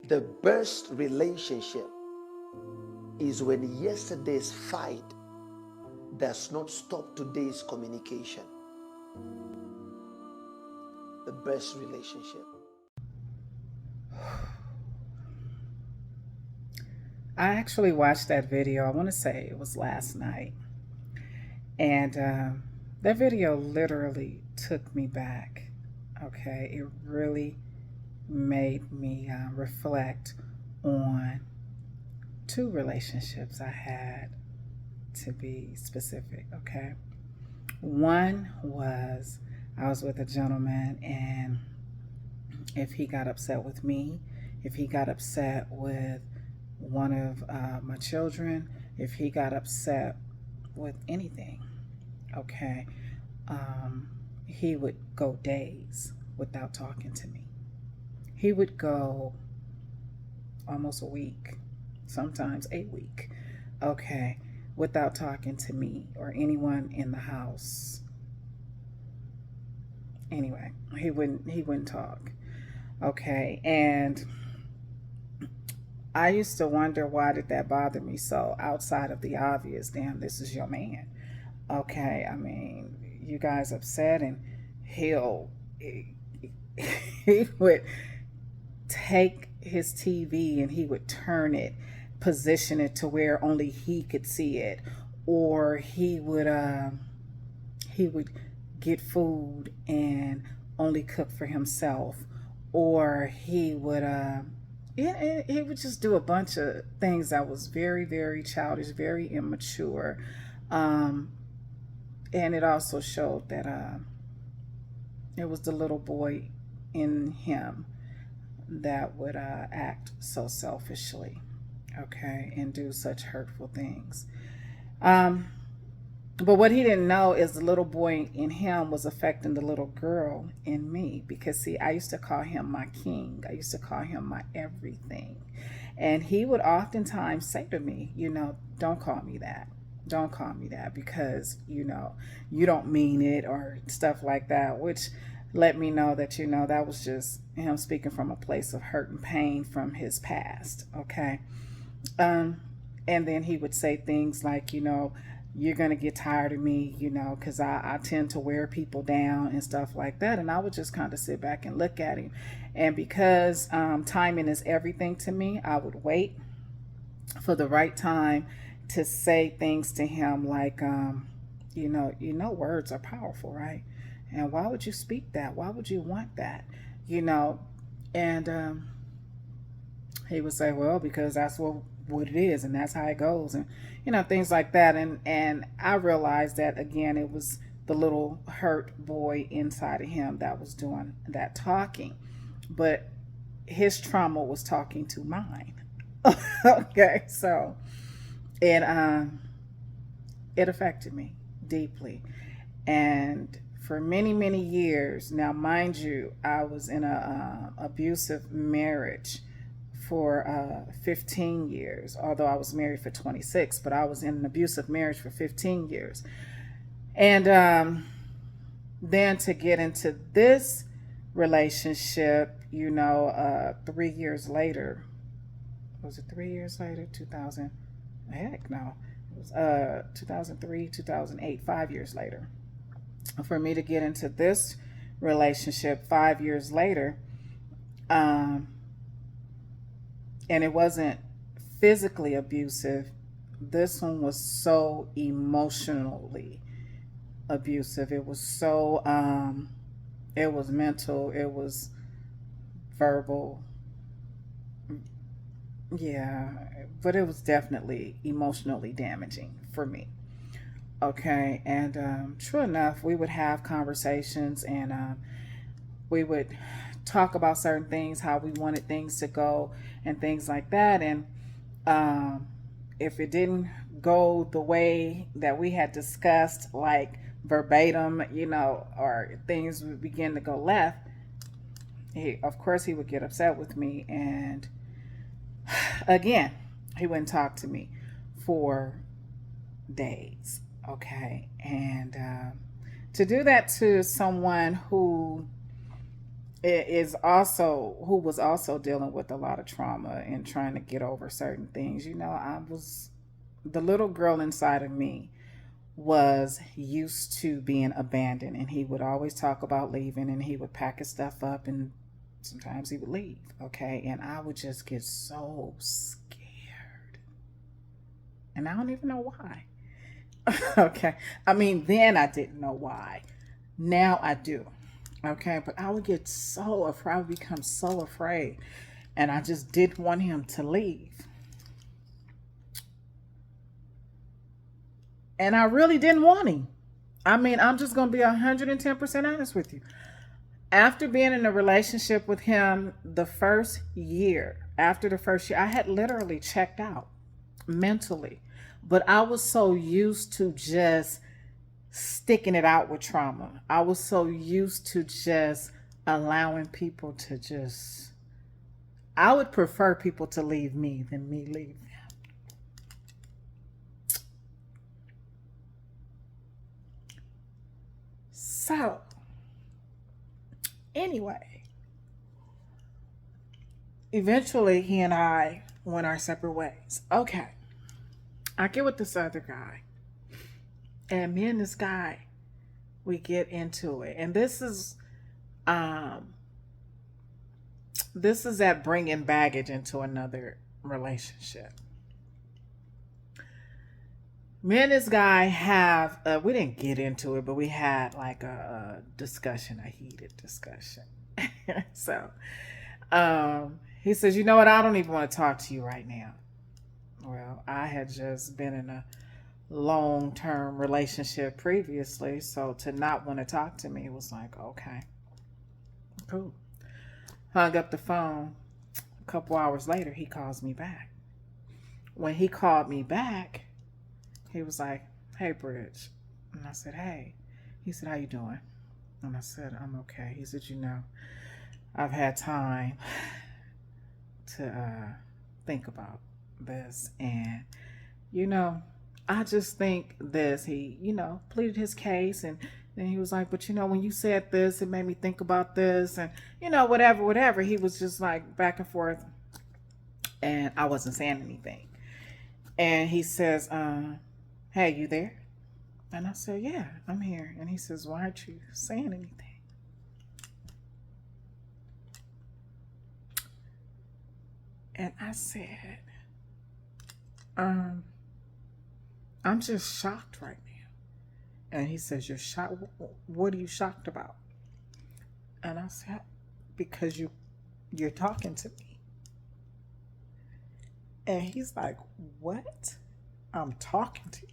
The best relationship is when yesterday's fight does not stop today's communication. The best relationship. I actually watched that video. I want to say it was last night. And that video literally took me back. Okay. It really made me reflect on two relationships I had, to be specific. Okay. One was I was with a gentleman, and if he got upset with me, if he got upset with one of my children, if he got upset with anything, okay, he would go days without talking to me. He would go almost a week, sometimes a week, okay, without talking to me or anyone in the house. Anyway, he wouldn't talk. Okay, and I used to wonder, why did that bother me so, outside of the obvious? Damn, this is your man. Okay, I mean, you guys upset, and he'll he would take his TV and he would turn it, position it to where only he could see it, or he would get food and only cook for himself, or he would just do a bunch of things that was very, very childish, very immature. Um, and it also showed that it was the little boy in him that would act so selfishly, okay, and do such hurtful things. Um, but what he didn't know is the little boy in him was affecting the little girl in me, because, see, I used to call him my king. I used to call him my everything. And he would oftentimes say to me, don't call me that. Don't call me that, because, you don't mean it, or stuff like that, which let me know that, that was just him speaking from a place of hurt and pain from his past. Okay. Um, and then he would say things like, you're going to get tired of me, because I tend to wear people down and stuff like that. And I would just kind of sit back and look at him. And because timing is everything to me, I would wait for the right time to say things to him like, words are powerful, right? And why would you speak that? Why would you want that? You know, and he would say, well, because that's what it is, and that's how it goes, and things like that. And I realized that, again, it was the little hurt boy inside of him that was doing that talking, but his trauma was talking to mine. Okay, so it it affected me deeply, and for many, many years now, mind you, I was in a abusive marriage for 15 years, although I was married for 26, but I was in an abusive marriage for 15 years. And then to get into this relationship, 3 years later, was it 3 years later? 2000, heck no, it was 2003, 2008, 5 years later. For me to get into this relationship 5 years later, um, and it wasn't physically abusive. This one was so emotionally abusive. It was so, it was mental, it was verbal. Yeah, but it was definitely emotionally damaging for me. Okay, and true enough, we would have conversations, and we would talk about certain things, how we wanted things to go, and things like that. And um, if it didn't go the way that we had discussed, like verbatim, or things would begin to go left, of course, he would get upset with me. And again, he wouldn't talk to me for days. Okay. And to do that to someone who is also who was also dealing with a lot of trauma and trying to get over certain things. I was the little girl inside of me was used to being abandoned, and he would always talk about leaving, and he would pack his stuff up, and sometimes he would leave. Okay, and I would just get so scared, and I don't even know why. Okay, I mean, then I didn't know why. Now I do. Okay, but I would get so afraid. I would become so afraid, and I just didn't want him to leave. And I really didn't want him. I mean, I'm just going to be 110% honest with you. After being in a relationship with him the first year, after the first year, I had literally checked out mentally. But I was so used to just sticking it out with trauma. I was so used to just allowing people to just, I would prefer people to leave me than me leave them. So, anyway, eventually he and I went our separate ways. Okay, I get with this other guy, and me and this guy, we get into it, and um, this is at bringing baggage into another relationship. Me and this guy have we didn't get into it, but we had like a discussion, a heated discussion. So he says, you know what, I don't even want to talk to you right now. Well, I had just been in a long-term relationship previously, so to not want to talk to me was like, okay, cool. Hung up the phone. A couple hours later, he calls me back. When he called me back, he was like, hey, Bridge. And I said, hey. He said, how you doing? And I said, I'm okay. He said, I've had time to think about this. And, you know, I just think this. He, pleaded his case. And then he was like, but, when you said this, it made me think about this. And, whatever. He was just like back and forth. And I wasn't saying anything. And he says, hey, you there? And I said, yeah, I'm here. And he says, why aren't you saying anything? And I said, I'm just shocked right now. And he says, you're shocked? What are you shocked about? And I said, because you're talking to me. And he's like, what? I'm talking to you.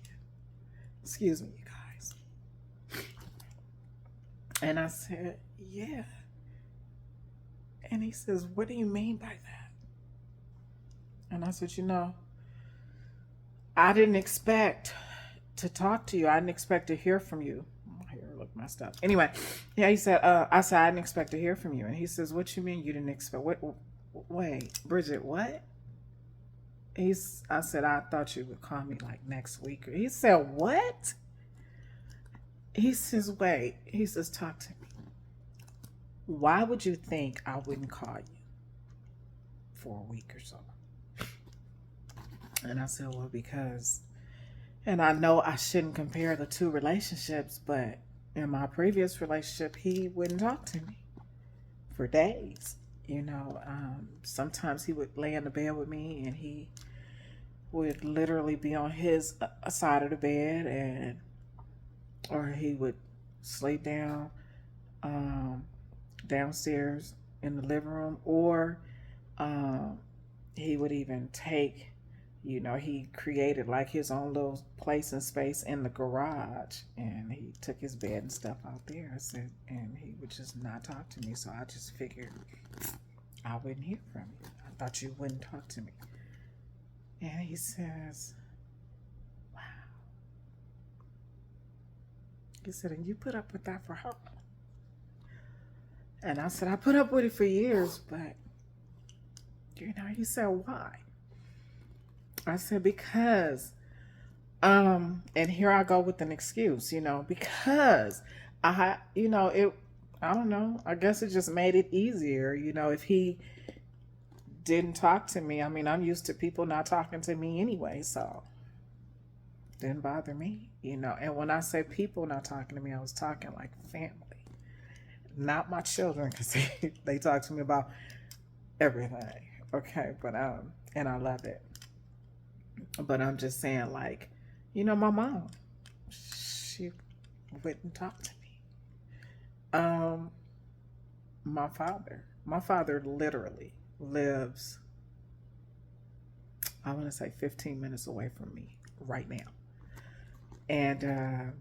Excuse me, you guys. And I said, yeah. And he says, what do you mean by that? And I said, I didn't expect to talk to you. I didn't expect to hear from you. My hair look messed up. Anyway, yeah, he said, I said, I didn't expect to hear from you. And he says, what you mean you didn't expect? Wait, Bridget, what? I said, I thought you would call me like next week. He said, what? He says, wait. He says, talk to me. Why would you think I wouldn't call you for a week or so? And I said, well, because, and I know I shouldn't compare the two relationships, but in my previous relationship, he wouldn't talk to me for days. Sometimes he would lay in the bed with me, and he would literally be on his side of the bed, or he would sleep downstairs in the living room, or he would even take, he created like his own little place and space in the garage, and he took his bed and stuff out there. I said, and he would just not talk to me. So I just figured I wouldn't hear from you. I thought you wouldn't talk to me. And he says, wow. He said, and you put up with that for how long? And I said, I put up with it for years, but, he said, why? I said, because, and here I go with an excuse, because I I don't know. I guess it just made it easier. If he didn't talk to me, I mean, I'm used to people not talking to me anyway, so it didn't bother me. And when I say people not talking to me, I was talking like family, not my children, because they talk to me about everything. Okay, and I love it. But I'm just saying, like, my mom, she wouldn't talk to me. Um, my father literally lives, I want to say 15 minutes away from me right now. And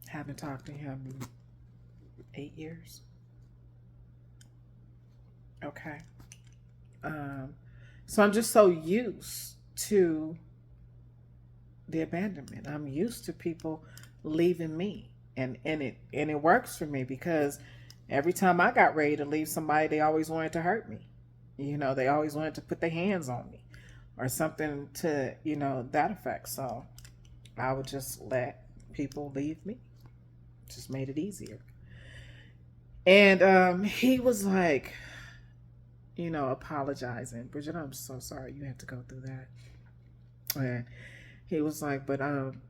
haven't talked to him in 8 years. Okay. Um, so I'm just so used to the abandonment. I'm used to people leaving me. And it works for me because every time I got ready to leave somebody, they always wanted to hurt me. They always wanted to put their hands on me or something to, that effect. So I would just let people leave me. Just made it easier. And he was like, apologizing. Bridget, I'm so sorry you had to go through that. And he was like, but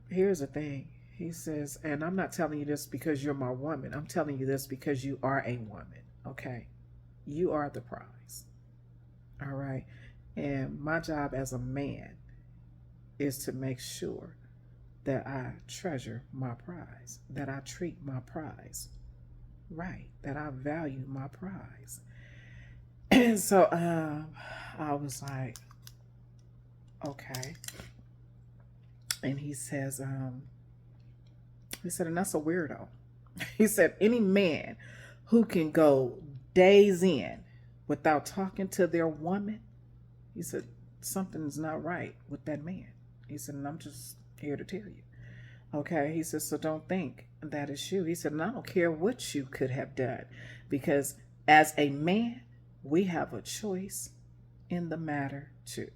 here's the thing. He says, and I'm not telling you this because you're my woman. I'm telling you this because you are a woman. Okay. You are the prize. All right. And my job as a man is to make sure that I treasure my prize, that I treat my prize right, that I value my prize. And so I was like, okay. And he said, and that's a weirdo. He said, any man who can go days in without talking to their woman, he said, something's not right with that man. He said, and I'm just here to tell you. Okay. He said, so don't think that is you. He said, and I don't care what you could have done because as a man, we have a choice in the matter too.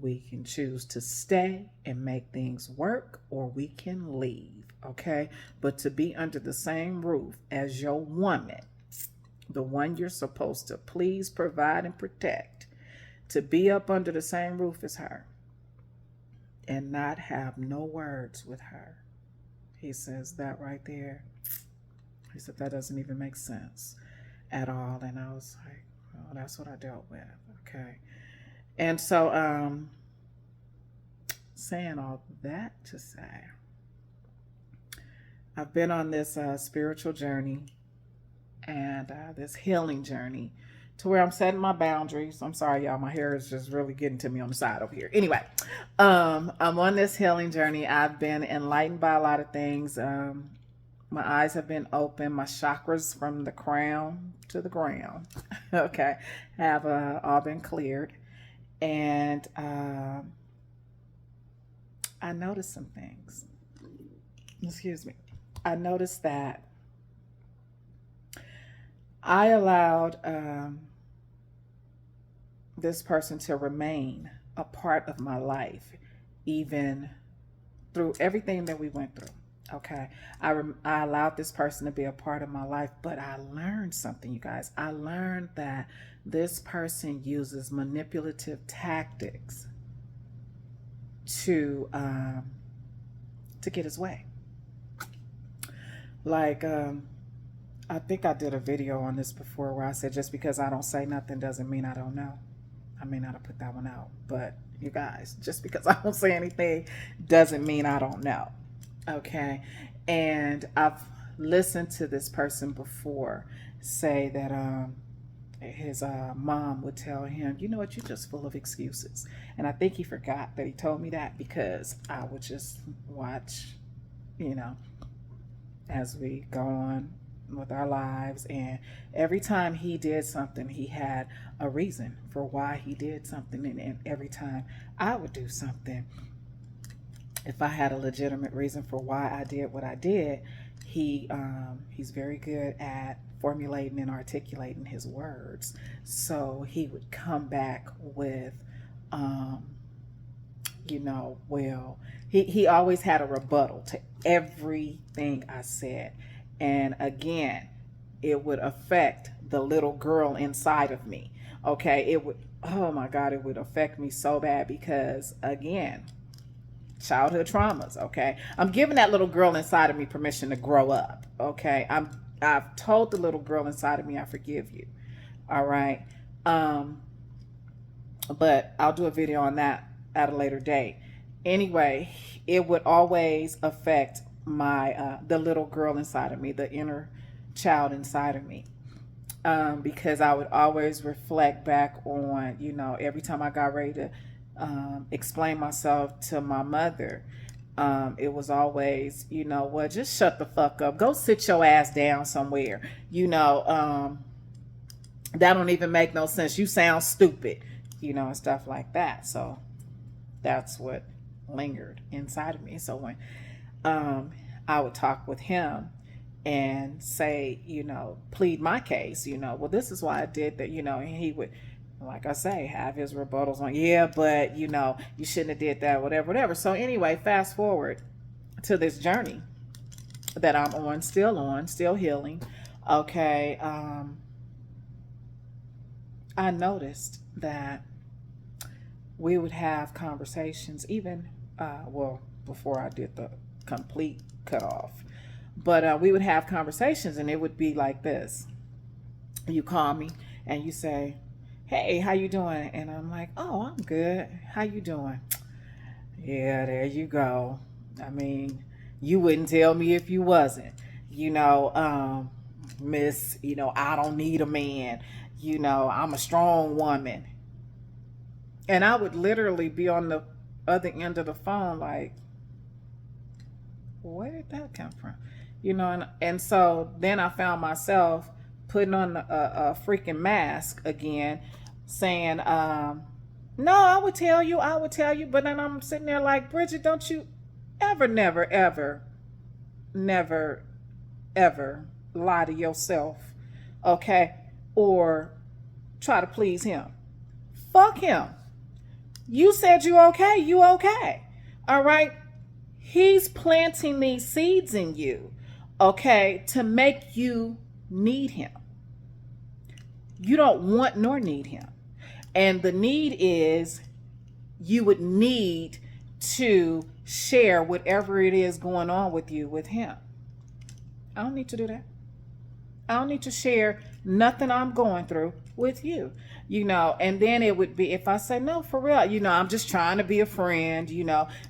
We can choose to stay and make things work, or we can leave. Okay. But to be under the same roof as your woman, the one you're supposed to please, provide, and protect, to be up under the same roof as her and not have no words with her. He says that right there. He said that doesn't even make sense at all. And I was like, oh, that's what I dealt with. Okay. And so, saying all that to say, I've been on this spiritual journey and this healing journey to where I'm setting my boundaries. I'm sorry, y'all. My hair is just really getting to me on the side over here. Anyway, I'm on this healing journey. I've been enlightened by a lot of things. My eyes have been open. My chakras from the crown to the ground, okay, have all been cleared. And I noticed some things. Excuse me. I noticed that I allowed this person to remain a part of my life, even through everything that we went through. Okay. I allowed this person to be a part of my life, but I learned something, you guys. I learned that this person uses manipulative tactics to get his way. Like, I think I did a video on this before where I said just because I don't say nothing doesn't mean I don't know. I may not have put that one out, but you guys, just because I don't say anything doesn't mean I don't know. Okay. And I've listened to this person before say that his mom would tell him, you know what, you're just full of excuses. And I think he forgot that he told me that because I would just watch, as we go on with our lives, and every time he did something he had a reason for why he did something, and every time I would do something, if I had a legitimate reason for why I did what I did, he's very good at formulating and articulating his words. So he would come back with well, he always had a rebuttal to everything I said. And again, it would affect the little girl inside of me. Okay, it would, oh my God, it would affect me so bad because, again, childhood traumas. Okay, I'm giving that little girl inside of me permission to grow up. Okay, I've told the little girl inside of me, I forgive you. All right. But I'll do a video on that at a later date. Anyway, it would always affect my the little girl inside of me, the inner child inside of me. Because I would always reflect back on, every time I got ready to explain myself to my mother, it was always, well, just shut the fuck up. Go sit your ass down somewhere. That don't even make no sense. You sound stupid, and stuff like that. So that's what lingered inside of me. So when I would talk with him and say, plead my case, well, this is why I did that, and he would, like I say, have his rebuttals on, yeah, but, you shouldn't have did that, whatever. So anyway, fast forward to this journey that I'm on, still healing. Okay. I noticed that we would have conversations even, before I did the complete cutoff, but we would have conversations and it would be like this. You call me and you say, hey, how you doing? And I'm like, oh, I'm good. How you doing? Yeah, there you go. I mean, you wouldn't tell me if you wasn't, miss, I don't need a man. I'm a strong woman. And I would literally be on the other end of the phone like, where did that come from? And so then I found myself putting on a freaking mask again, saying, no, I would tell you. But then I'm sitting there like, Bridget, don't you ever, never, ever, never, ever lie to yourself, okay? Or try to please him. Fuck him. You said you okay. You okay. All right. He's planting these seeds in you, okay, to make you need him. You don't want nor need him. And the need is you would need to share whatever it is going on with you with him. I don't need to do that. I don't need to share nothing I'm going through with you, and then it would be, if I say, no, for real, I'm just trying to be a friend,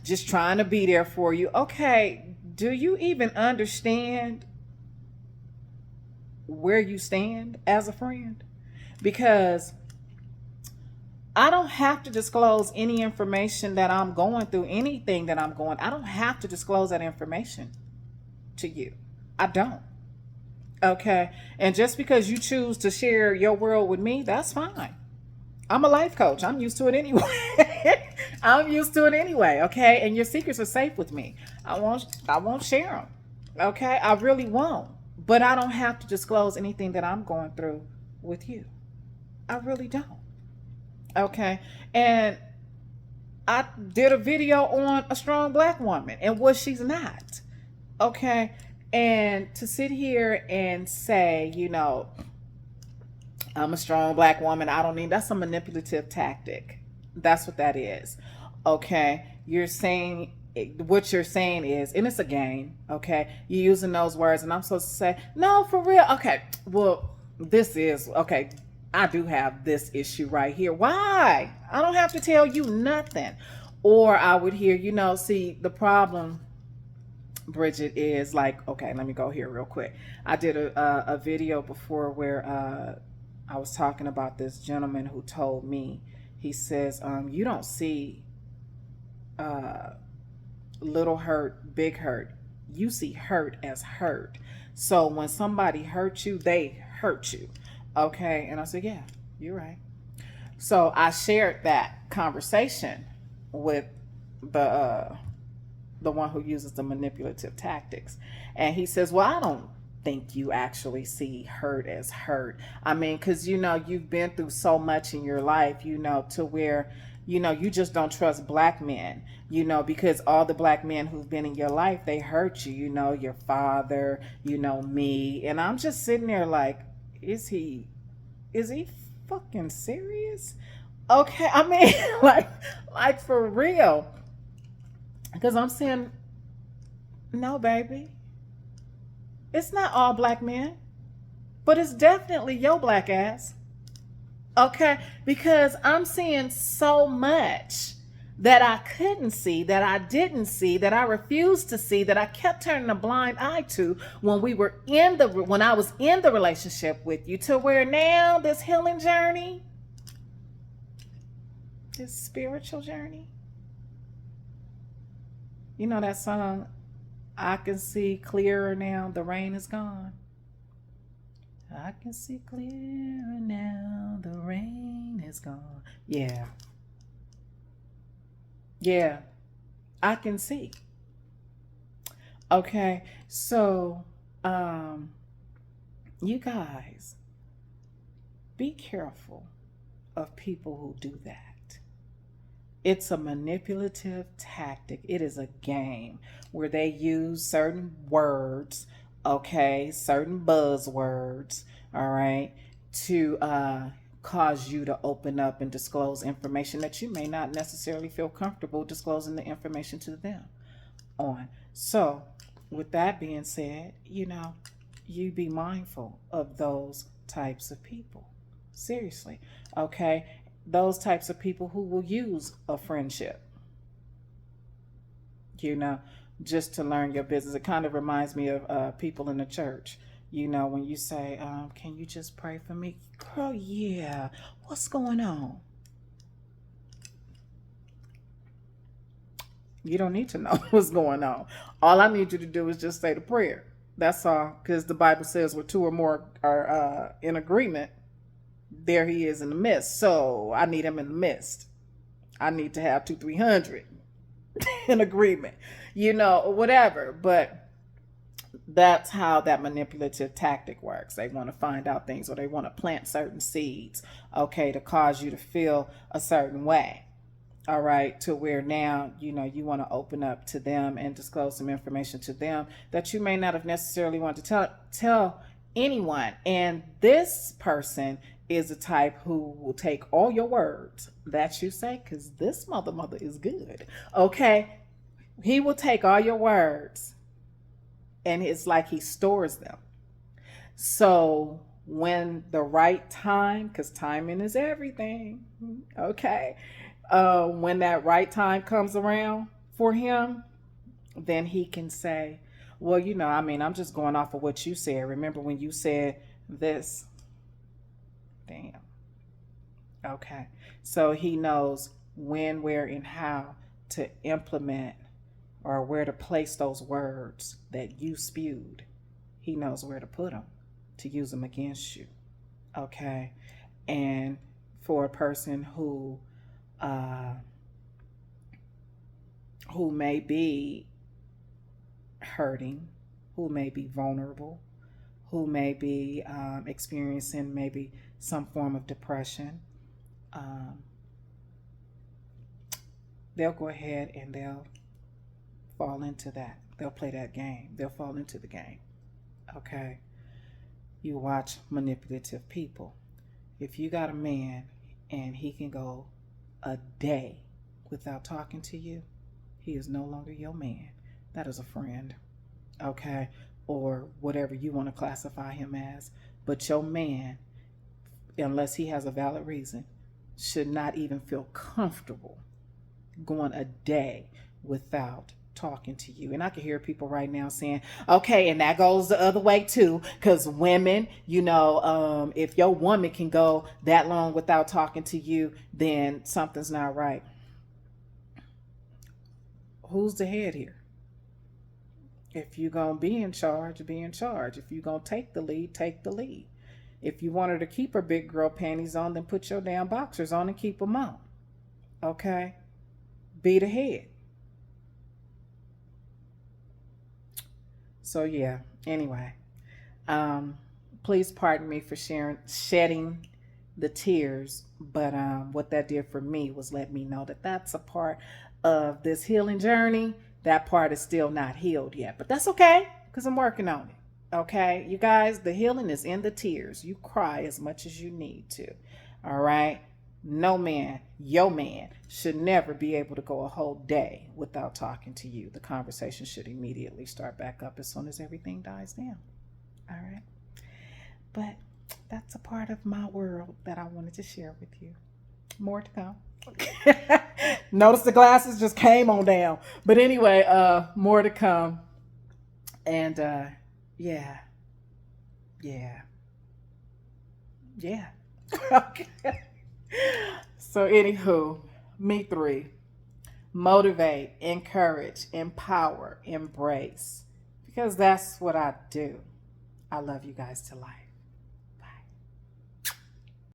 just trying to be there for you. Okay. Do you even understand where you stand as a friend? Because I don't have to disclose any information that I'm going through, anything that I'm going, I don't have to disclose that information to you. I don't. Okay. And just because you choose to share your world with me, that's fine. I'm a life coach. I'm used to it anyway. Okay. And your secrets are safe with me. I won't share them. Okay. I really won't, but I don't have to disclose anything that I'm going through with you. I really don't. Okay. And I did a video on a strong black woman and what she's not. Okay. And to sit here and say, I'm a strong black woman, I don't need, that's a manipulative tactic. That's what that is. Okay. You're saying, what you're saying is, and it's a game. Okay. You're using those words and I'm supposed to say, no, for real. Okay. Well, this is, okay. I do have this issue right here. Why? I don't have to tell you nothing. Or I would hear, see, the problem, Bridget, is like, okay, let me go here real quick. I did a video before where I was talking about this gentleman who told me, he says, you don't see little hurt, big hurt. You see hurt as hurt. So when somebody hurts you, they hurt you. Okay. And I said, yeah, you're right. So I shared that conversation with the one who uses the manipulative tactics. And he says, well, think you actually see hurt as hurt. I mean, because you know, you've been through so much in your life, you know, to where, you know, you just don't trust black men, you know, because all the black men who've been in your life, they hurt you, you know, your father, you know, me. And I'm just sitting there like, is he fucking serious? Okay, I mean, like for real. Because I'm saying, no, baby, it's not all black men, but it's definitely your black ass. Okay, because I'm seeing so much that I couldn't see, that I didn't see, that I refused to see, that I kept turning a blind eye to when I was in the relationship with you, to where now this healing journey, this spiritual journey. You know that song, I can see clearer now, the rain is gone. I can see clearer now, the rain is gone. Yeah. Yeah. I can see. Okay. So, um, you guys, be careful of people who do that. It's a manipulative tactic. It is a game where they use certain words, okay, certain buzzwords, all right, to cause you to open up and disclose information that you may not necessarily feel comfortable disclosing the information to them on. So, with that being said, you know, you be mindful of those types of people. Seriously, okay? Those types of people who will use a friendship, you know, just to learn your business. It kind of reminds me of people in the church. You know, when you say, can you just pray for me? Girl, yeah. What's going on? You don't need to know what's going on. All I need you to do is just say the prayer. That's all. Because the Bible says where two or more are in agreement, there he is in the midst. So I need him in the midst. I need to have 200-300 in agreement, you know, or whatever. But that's how that manipulative tactic works. They want to find out things, or they want to plant certain seeds, okay, to cause you to feel a certain way. All right, to where now, you know, you want to open up to them and disclose some information to them that you may not have necessarily want to tell anyone. And this person is the type who will take all your words that you say, because this mother is good. Okay. He will take all your words and it's like he stores them. So when the right time, because timing is everything, okay, when that right time comes around for him, then he can say, well, you know, I mean, I'm just going off of what you said. Remember when you said this? Damn. Okay. So he knows when, where, and how to implement, or where to place those words that you spewed. He knows where to put them to use them against you. Okay. And for a person uh, who may be hurting, who may be vulnerable, who may be experiencing maybe some form of depression, um, they'll go ahead and they'll fall into that. They'll play that game. They'll fall into the game. Okay. You watch manipulative people. If you got a man and he can go a day without talking to you, he is no longer your man. That is a friend. Okay. Or whatever you want to classify him as. But your man, unless he has a valid reason, should not even feel comfortable going a day without talking to you. And I can hear people right now saying, okay, and that goes the other way too, because women, you know, if your woman can go that long without talking to you, then something's not right. Who's the head here? If you're going to be in charge, be in charge. If you're going to take the lead, take the lead. If you want her to keep her big girl panties on, then put your damn boxers on and keep them on. Okay? Be the head. So yeah, anyway, Please pardon me for shedding the tears, but what that did for me was let me know that that's a part of this healing journey. That part is still not healed yet, but that's okay because I'm working on it. Okay, you guys, the healing is in the tears. You cry as much as you need to. All right. No man, your man, should never be able to go a whole day without talking to you. The conversation should immediately start back up as soon as everything dies down. All right. But that's a part of my world that I wanted to share with you. More to come. Notice the glasses just came on down. But anyway, more to come. And yeah. Yeah. Yeah. Okay. So anywho, me three. Motivate, encourage, empower, embrace. Because that's what I do. I love you guys to life.